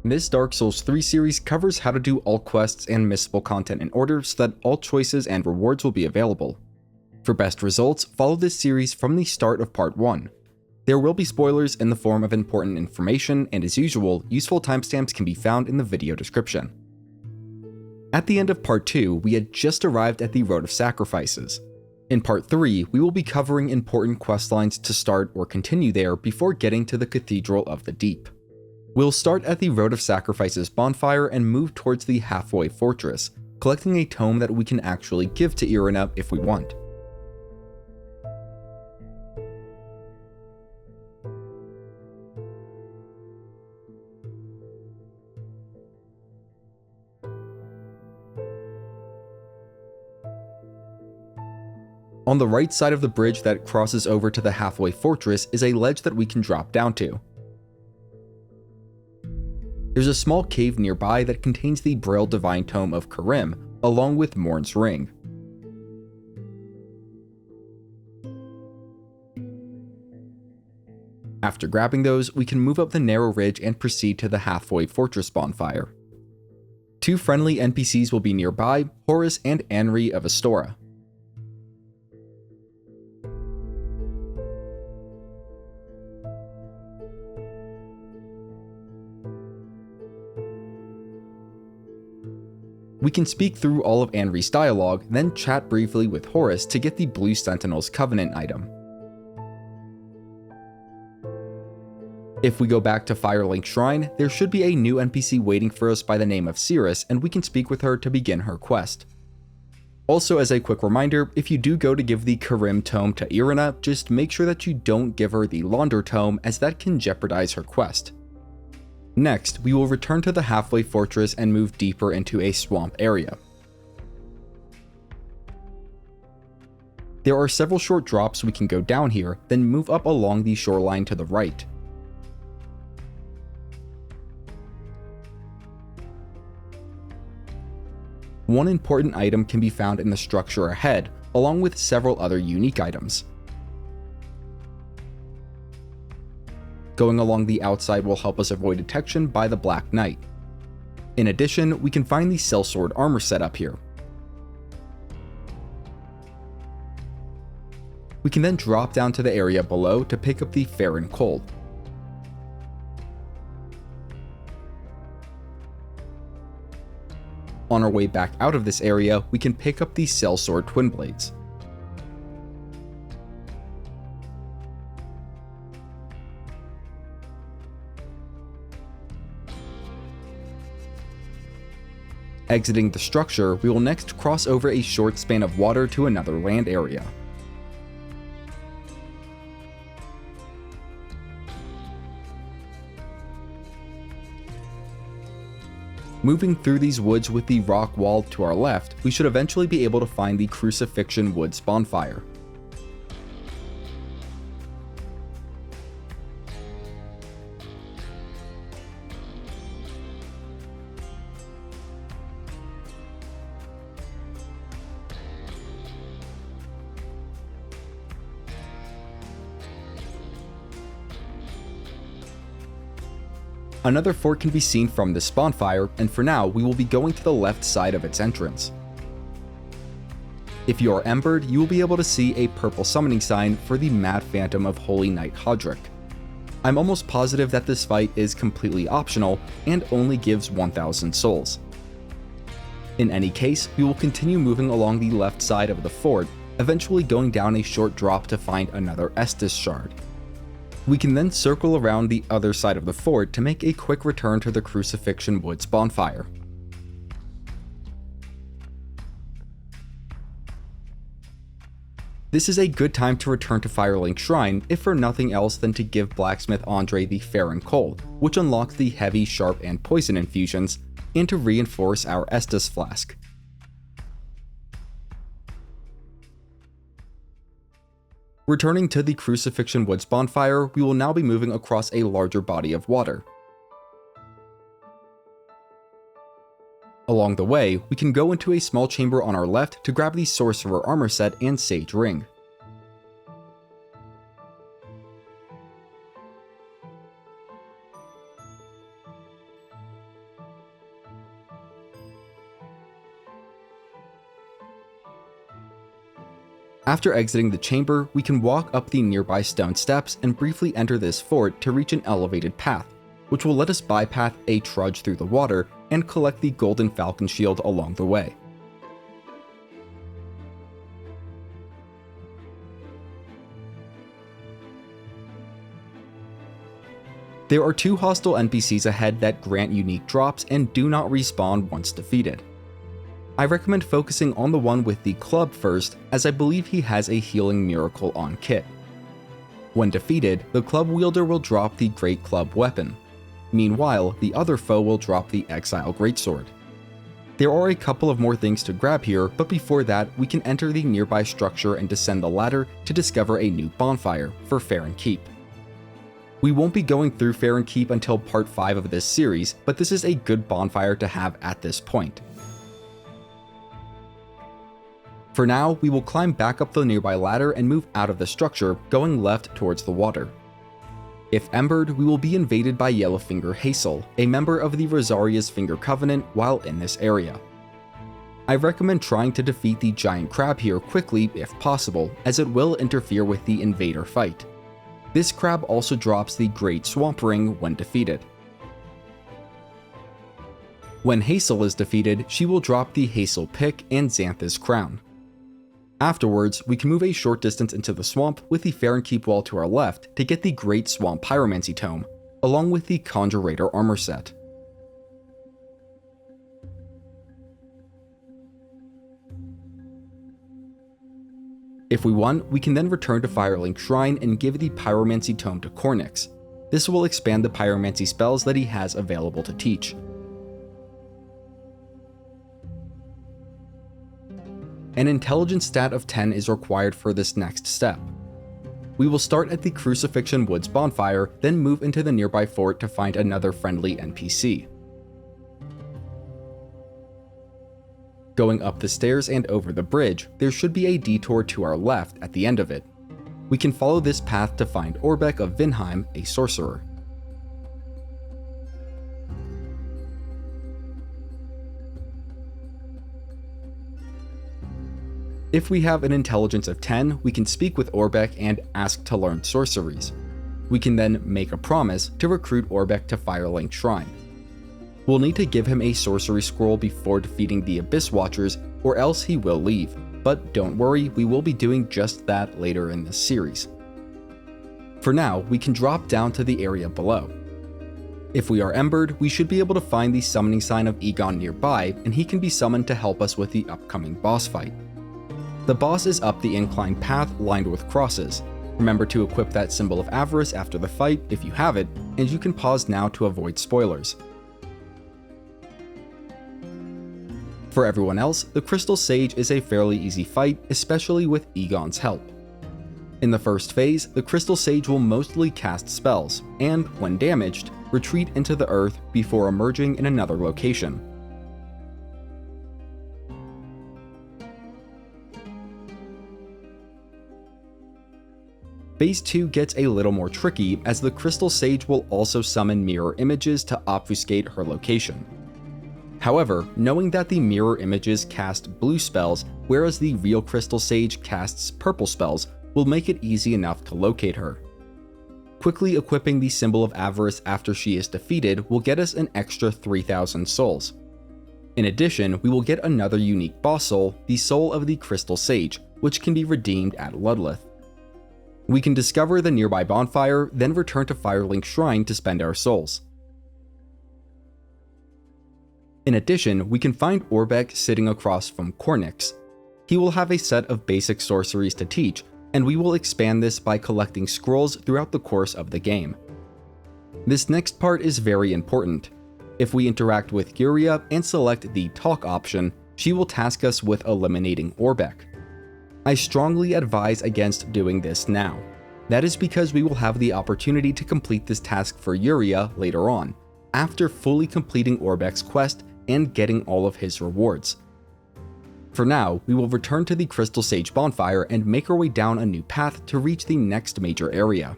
This Dark Souls 3 series covers how to do all quests and missable content in order so that all choices and rewards will be available. For best results, follow this series from the start of part 1. There will be spoilers in the form of important information, and as usual, useful timestamps can be found in the video description. At the end of part 2, we had just arrived at the Road of Sacrifices. In part 3, we will be covering important questlines to start or continue there before getting to the Cathedral of the Deep. We'll start at the Road of Sacrifices bonfire and move towards the halfway fortress, collecting a tome that we can actually give to Irina if we want. On the right side of the bridge that crosses over to the halfway fortress is a ledge that we can drop down to. There's a small cave nearby that contains the Braille Divine Tome of Carim, along with Morn's Ring. After grabbing those, we can move up the narrow ridge and proceed to the halfway fortress bonfire. 2 friendly NPCs will be nearby, Horace and Anri of Astora. We can speak through all of Anri's dialogue, then chat briefly with Horace to get the Blue Sentinels Covenant item. If we go back to Firelink Shrine, there should be a new NPC waiting for us by the name of Sirris, and we can speak with her to begin her quest. Also, as a quick reminder, if you do go to give the Carim tome to Irina, just make sure that you don't give her the Launder tome, as that can jeopardize her quest. Next, we will return to the halfway fortress and move deeper into a swamp area. There are several short drops we can go down here, then move up along the shoreline to the right. One important item can be found in the structure ahead, along with several other unique items. Going along the outside will help us avoid detection by the Black Knight. In addition, we can find the sellsword armor set up here. We can then drop down to the area below to pick up the Farron coal. On our way back out of this area, we can pick up the sellsword twin blades. Exiting the structure, we will next cross over a short span of water to another land area. Moving through these woods with the rock wall to our left, we should eventually be able to find the Crucifixion Woods bonfire. Another fort can be seen from this bonfire, and for now, we will be going to the left side of its entrance. If you are embered, you will be able to see a purple summoning sign for the Mad Phantom of Holy Knight Hodrick. I'm almost positive that this fight is completely optional and only gives 1000 souls. In any case, we will continue moving along the left side of the fort, eventually going down a short drop to find another Estus shard. We can then circle around the other side of the fort to make a quick return to the Crucifixion Woods bonfire. This is a good time to return to Firelink Shrine, if for nothing else than to give Blacksmith Andre the Farron coal, which unlocks the heavy, sharp, and poison infusions, and to reinforce our Estus flask. Returning to the Crucifixion Woods bonfire, we will now be moving across a larger body of water. Along the way, we can go into a small chamber on our left to grab the Sorcerer armor set and Sage ring. After exiting the chamber, we can walk up the nearby stone steps and briefly enter this fort to reach an elevated path, which will let us bypass a trudge through the water and collect the golden falcon shield along the way. There are 2 hostile NPCs ahead that grant unique drops and do not respawn once defeated. I recommend focusing on the one with the club first, as I believe he has a healing miracle on kit. When defeated, the club wielder will drop the great club weapon. Meanwhile, the other foe will drop the exile greatsword. There are a couple of more things to grab here, but before that, we can enter the nearby structure and descend the ladder to discover a new bonfire for Farron Keep. We won't be going through Farron Keep until part 5 of this series, but this is a good bonfire to have at this point. For now, we will climb back up the nearby ladder and move out of the structure, going left towards the water. If embered, we will be invaded by Yellowfinger Heysel, a member of the Rosaria's Finger Covenant, while in this area. I recommend trying to defeat the giant crab here quickly if possible, as it will interfere with the Invader fight. This crab also drops the Great Swamp Ring when defeated. When Heysel is defeated, she will drop the Heysel Pick and Xanth's Crown. Afterwards, we can move a short distance into the swamp with the Farron Keep wall to our left to get the Great Swamp Pyromancy Tome, along with the Conjurator armor set. If we want, we can then return to Firelink Shrine and give the Pyromancy Tome to Cornyx. This will expand the Pyromancy spells that he has available to teach. An intelligence stat of 10 is required for this next step. We will start at the Crucifixion Woods bonfire, then move into the nearby fort to find another friendly NPC. Going up the stairs and over the bridge, there should be a detour to our left at the end of it. We can follow this path to find Orbeck of Vinheim, a sorcerer. If we have an intelligence of 10, we can speak with Orbeck and ask to learn sorceries. We can then make a promise to recruit Orbeck to Firelink Shrine. We'll need to give him a sorcery scroll before defeating the Abyss Watchers, or else he will leave, but don't worry, we will be doing just that later in this series. For now, we can drop down to the area below. If we are embered, we should be able to find the summoning sign of Eygon nearby, and he can be summoned to help us with the upcoming boss fight. The boss is up the inclined path lined with crosses. Remember to equip that symbol of avarice after the fight if you have it, and you can pause now to avoid spoilers. For everyone else, the Crystal Sage is a fairly easy fight, especially with Eygon's help. In the first phase, the Crystal Sage will mostly cast spells, and, when damaged, retreat into the earth before emerging in another location. Phase 2 gets a little more tricky, as the Crystal Sage will also summon mirror images to obfuscate her location. However, knowing that the mirror images cast blue spells, whereas the real Crystal Sage casts purple spells, will make it easy enough to locate her. Quickly equipping the symbol of avarice after she is defeated will get us an extra 3,000 souls. In addition, we will get another unique boss soul, the Soul of the Crystal Sage, which can be redeemed at Ludleth. We can discover the nearby bonfire, then return to Firelink Shrine to spend our souls. In addition, we can find Orbeck sitting across from Cornyx. He will have a set of basic sorceries to teach, and we will expand this by collecting scrolls throughout the course of the game. This next part is very important. If we interact with Yuria and select the Talk option, she will task us with eliminating Orbeck. I strongly advise against doing this now. That is because we will have the opportunity to complete this task for Yuria later on, after fully completing Orbeck's quest and getting all of his rewards. For now, we will return to the Crystal Sage bonfire and make our way down a new path to reach the next major area.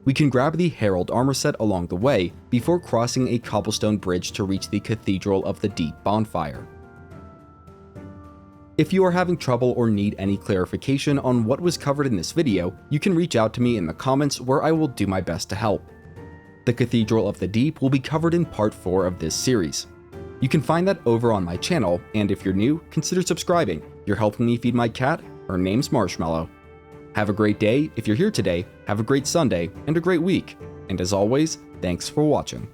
We can grab the Herald armor set along the way before crossing a cobblestone bridge to reach the Cathedral of the Deep bonfire. If you are having trouble or need any clarification on what was covered in this video, you can reach out to me in the comments where I will do my best to help. The Cathedral of the Deep will be covered in part 4 of this series. You can find that over on my channel, and if you're new, consider subscribing. You're helping me feed my cat. Her name's Marshmallow. Have a great day if you're here today, have a great Sunday, and a great week. And as always, thanks for watching.